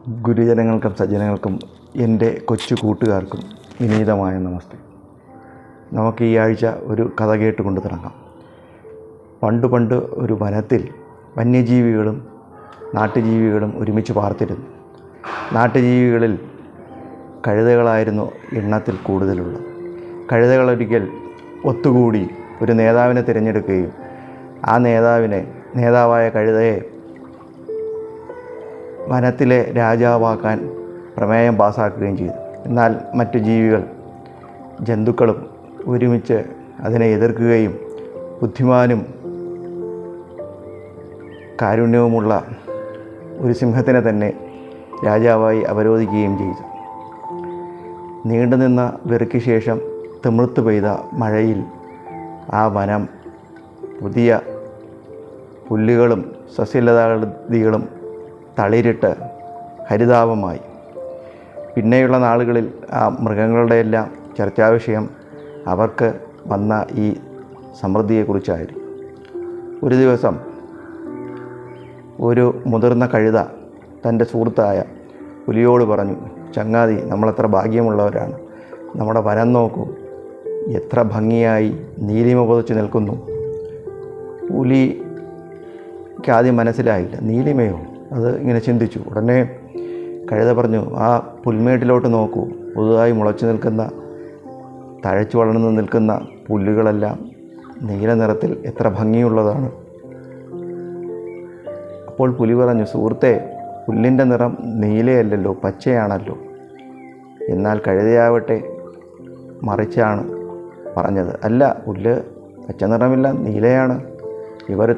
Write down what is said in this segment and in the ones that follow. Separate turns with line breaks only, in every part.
ഗുരുജനങ്ങൾക്കും സജ്ജനങ്ങൾക്കും എൻ്റെ കൊച്ചു കൂട്ടുകാർക്കും വിനീതമായ നമസ്തേ. നമുക്ക് ഈ ആഴ്ച ഒരു കഥ കേട്ടുകൊണ്ട് തുടങ്ങാം. പണ്ട് ഒരു വനത്തിൽ വന്യജീവികളും നാട്ടുജീവികളും ഒരുമിച്ച് പാർത്തിരുന്നു. നാട്ടുജീവികളിൽ കഴുതകളായിരുന്നു എണ്ണത്തിൽ കൂടുതലുള്ളത്. കഴുതകളൊരിക്കൽ ഒത്തുകൂടി ഒരു നേതാവിനെ തിരഞ്ഞെടുക്കുകയും ആ നേതാവായ കഴുതയെ വനത്തിലെ രാജാവാക്കാൻ പ്രമേയം പാസ്സാക്കുകയും ചെയ്തു. എന്നാൽ മറ്റു ജന്തുക്കളും ഒരുമിച്ച് അതിനെ എതിർക്കുകയും ബുദ്ധിമാനും കാരുണ്യവുമുള്ള ഒരു സിംഹത്തിനെ തന്നെ രാജാവായി അവരോധിക്കുകയും ചെയ്തു. നീണ്ടുനിന്ന വെറുക്ക് ശേഷം തിമിർത്ത് പെയ്ത മഴയിൽ ആ വനം പുതിയ പുല്ലുകളും സസ്യലതാദികളും തളിരിട്ട് ഹരിതാപമായി. പിന്നെയുള്ള നാളുകളിൽ ആ മൃഗങ്ങളുടെ എല്ലാം ചർച്ചാവിഷയം അവർക്ക് വന്ന ഈ സമൃദ്ധിയെക്കുറിച്ചായിരുന്നു. ഒരു ദിവസം ഒരു മുതിർന്ന കഴുത തൻ്റെ സുഹൃത്തായ പുലിയോട് പറഞ്ഞു, ചങ്ങാതി, നമ്മളെത്ര ഭാഗ്യമുള്ളവരാണ്. നമ്മുടെ വനം നോക്കൂ, എത്ര ഭംഗിയായി നീലിമ പുതച്ച് നിൽക്കുന്നു. പുലിക്ക് ആദ്യം മനസ്സിലായില്ല, നീലിമയോ? അത് ഇങ്ങനെ ചിന്തിച്ചു. ഉടനെ കഴുത പറഞ്ഞു, ആ പുൽമേട്ടിലോട്ട് നോക്കൂ, പുതുതായി മുളച്ചു നിൽക്കുന്ന തഴച്ചു വളർന്നു നിൽക്കുന്ന പുല്ലുകളെല്ലാം നീല നിറത്തിൽ എത്ര ഭംഗിയുള്ളതാണ്. അപ്പോൾ പുലി പറഞ്ഞു, സുഹൃത്തെ, പുല്ലിൻ്റെ നിറം നീലയല്ലല്ലോ, പച്ചയാണല്ലോ. എന്നാൽ കഴുതയാവട്ടെ മറിച്ചാണ് പറഞ്ഞത്. അല്ല, പുല്ല് പച്ച നിറമില്ല, നീലയാണ്. ഇവർ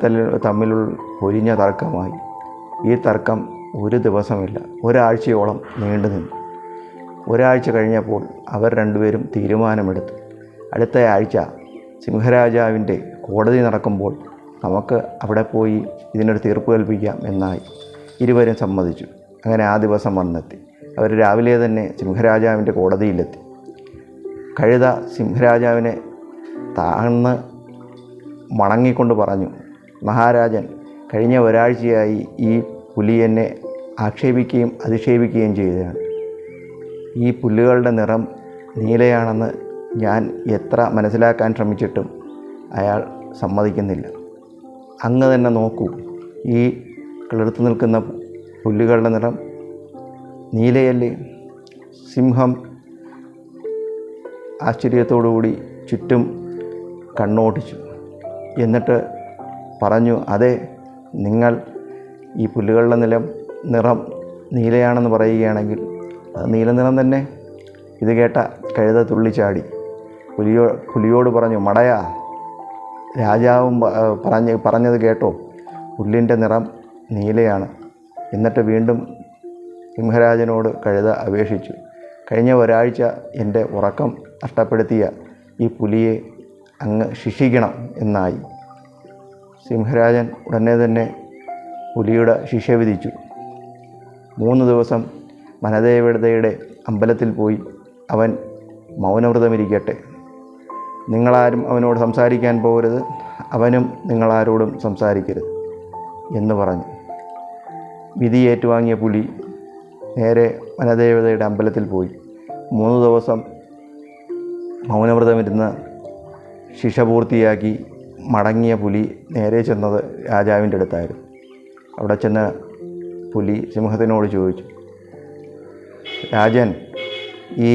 തമ്മിലുള്ള പൊരിഞ്ഞ തർക്കമായി. ഈ തർക്കം ഒരു ദിവസമില്ല, ഒരാഴ്ചയോളം നീണ്ടു നിന്നു. ഒരാഴ്ച കഴിഞ്ഞപ്പോൾ അവർ രണ്ടുപേരും തീരുമാനമെടുത്തു, അടുത്ത ആഴ്ച സിംഹരാജാവിൻ്റെ കോടതി നടക്കുമ്പോൾ നമുക്ക് അവിടെ പോയി ഇതിനൊരു തീർപ്പ് കൽപ്പിക്കാം എന്നായി. ഇരുവരും സമ്മതിച്ചു. അങ്ങനെ ആ ദിവസം വന്നെത്തി. അവർ രാവിലെ തന്നെ സിംഹരാജാവിൻ്റെ കോടതിയിലെത്തി. കഴുത സിംഹരാജാവിനെ താഴ്ന്ന് വണങ്ങിക്കൊണ്ട് പറഞ്ഞു, മഹാരാജൻ, കഴിഞ്ഞ ഒരാഴ്ചയായി ഈ പുലി എന്നെ ആക്ഷേപിക്കുകയും അധിക്ഷേപിക്കുകയും ചെയ്തതാണ്. ഈ പുല്ലുകളുടെ നിറം നീലയാണെന്ന് ഞാൻ എത്ര മനസ്സിലാക്കാൻ ശ്രമിച്ചിട്ടും അയാൾ സമ്മതിക്കുന്നില്ല. അങ്ങ് തന്നെ നോക്കൂ, ഈ കിളിർത്തു നിൽക്കുന്ന പുല്ലുകളുടെ നിറം നീലയല്ലേ? സിംഹം ആശ്ചര്യത്തോടുകൂടി ചുറ്റും കണ്ണോട്ടിച്ചു. എന്നിട്ട് പറഞ്ഞു, അതെ, നിങ്ങൾ ഈ പുല്ലുകളുടെ നിറം നീലയാണെന്ന് പറയുകയാണെങ്കിൽ അത് നീല നിറം തന്നെ. ഇത് കേട്ട കഴുത തുള്ളിച്ചാടി പുലിയോട് പറഞ്ഞു, മടയാ, രാജാവും പറഞ്ഞത് കേട്ടോ, പുല്ലിൻ്റെ നിറം നീലയാണ്. എന്നിട്ട് വീണ്ടും സിംഹരാജനോട് കഴുത അപേക്ഷിച്ചു, കഴിഞ്ഞ ഒരാഴ്ച എൻ്റെ ഉറക്കം നഷ്ടപ്പെടുത്തിയ ഈ പുലിയെ അങ്ങ് ശിക്ഷിക്കണം എന്നായി. സിംഹരാജൻ ഉടനെ തന്നെ പുലിയുടെ ശിക്ഷ വിധിച്ചു. 3 ദിവസം വനദേവതയുടെ അമ്പലത്തിൽ പോയി അവൻ മൗനവ്രതമിരിക്കട്ടെ. നിങ്ങളാരും അവനോട് സംസാരിക്കാൻ പോകരുത്, അവനും നിങ്ങളാരോടും സംസാരിക്കരുത് എന്ന് പറഞ്ഞു. വിധി ഏറ്റുവാങ്ങിയ പുലി നേരെ വനദേവതയുടെ അമ്പലത്തിൽ പോയി. 3 ദിവസം മൗനവ്രതമിരുന്ന് ശിക്ഷ പൂർത്തിയാക്കി മടങ്ങിയ പുലി നേരെ ചെന്നത് രാജാവിൻ്റെ അടുത്തായിരുന്നു. അവിടെ ചെന്ന് പുലി സിംഹത്തിനോട് ചോദിച്ചു, രാജൻ, ഈ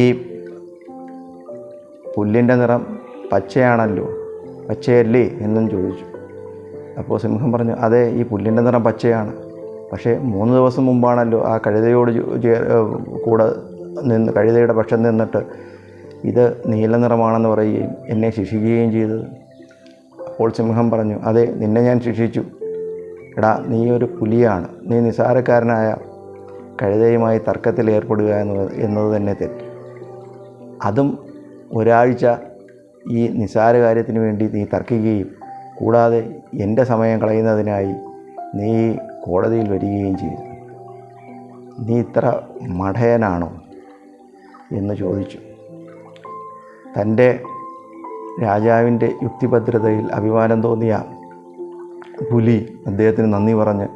പുല്ലിൻ്റെ നിറം പച്ചയാണല്ലോ, പച്ചയല്ലേ എന്നും ചോദിച്ചു. അപ്പോൾ സിംഹം പറഞ്ഞു, അതെ, ഈ പുല്ലിൻ്റെ നിറം പച്ചയാണ്. പക്ഷേ 3 ദിവസം മുമ്പാണല്ലോ ആ കഴുതയോട് കൂടെ നിന്ന് കഴുതയുടെ പക്ഷം നിന്നിട്ട് ഇത് നീല നിറമാണെന്ന് പറയുകയും എന്നെ ശിക്ഷിക്കുകയും ചെയ്തത്. അപ്പോൾ സിംഹം പറഞ്ഞു, അതെ, നിന്നെ ഞാൻ ശിക്ഷിച്ചു. എടാ, നീ ഒരു പുലിയാണ്. നീ നിസ്സാരക്കാരനായ കഴുതയുമായി തർക്കത്തിൽ ഏർപ്പെടുക എന്നത് തന്നെ തെറ്റ്. അതും ഒരാഴ്ച ഈ നിസ്സാര കാര്യത്തിന് വേണ്ടി നീ തർക്കിക്കുകയും കൂടാതെ എൻ്റെ സമയം കളയുന്നതിനായി നീ കോടതിയിൽ വരികയും ചെയ്തു. നീ ഇത്ര മഠയനാണോ എന്ന് ചോദിച്ചു. തൻ്റെ രാജാവിൻ്റെ യുക്തിഭദ്രതയിൽ അഭിമാനം തോന്നിയ പുലി അദ്ദേഹത്തിന് നന്ദി പറഞ്ഞ്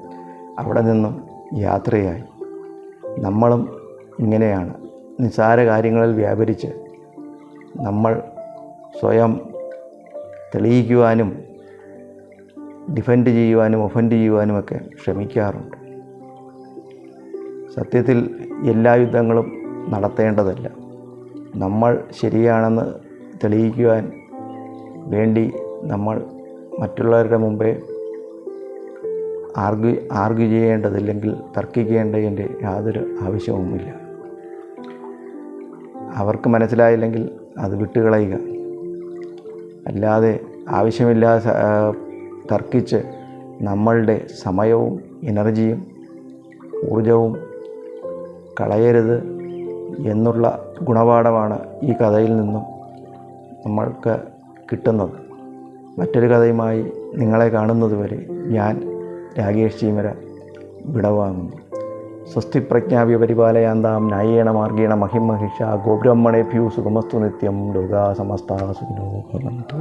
അവിടെ നിന്നും യാത്രയായി. നമ്മളും ഇങ്ങനെയാണ്. നിസ്സാര കാര്യങ്ങളിൽ വ്യാപരിച്ച് നമ്മൾ സ്വയം തെളിയിക്കുവാനും ഡിഫെൻഡ് ചെയ്യുവാനും ഒഫൻഡ് ചെയ്യുവാനുമൊക്കെ ശ്രമിക്കാറുണ്ട്. സത്യത്തിൽ എല്ലാ യുദ്ധങ്ങളും നടത്തേണ്ടതല്ല. നമ്മൾ ശരിയാണെന്ന് തെളിയിക്കുവാൻ വേണ്ടി നമ്മൾ മറ്റുള്ളവരുടെ മുമ്പേ ആർഗ്യൂ ചെയ്യേണ്ടതില്ലെങ്കിൽ തർക്കിക്കേണ്ടതിൻ്റെ യാതൊരു ആവശ്യവുമില്ല. അവർക്ക് മനസ്സിലായില്ലെങ്കിൽ അത് വിട്ടുകളയുക. അല്ലാതെ ആവശ്യമില്ലാതെ തർക്കിച്ച് നമ്മളുടെ സമയവും എനർജിയും ഊർജവും കളയരുത് എന്നുള്ള ഗുണപാഠമാണ് ഈ കഥയിൽ നിന്നും നമ്മൾക്ക് കിട്ടുന്നത്. മറ്റൊരു കഥയുമായി നിങ്ങളെ കാണുന്നതുവരെ ഞാൻ രാകേഷ് ചീമര വിടവാങ്ങുന്നു. സ്വസ്തി പ്രജ്ഞാവ്യ പരിപാലയാന്താം ന്യായേണ മാർഗേണ മഹിമഹിഷ ഗോബ്രഹ്മണേഭ്യോ സുഖമസ്തു നിത്യം ലോകാ സമസ്താ സുഖിനോ ഭവന്തു.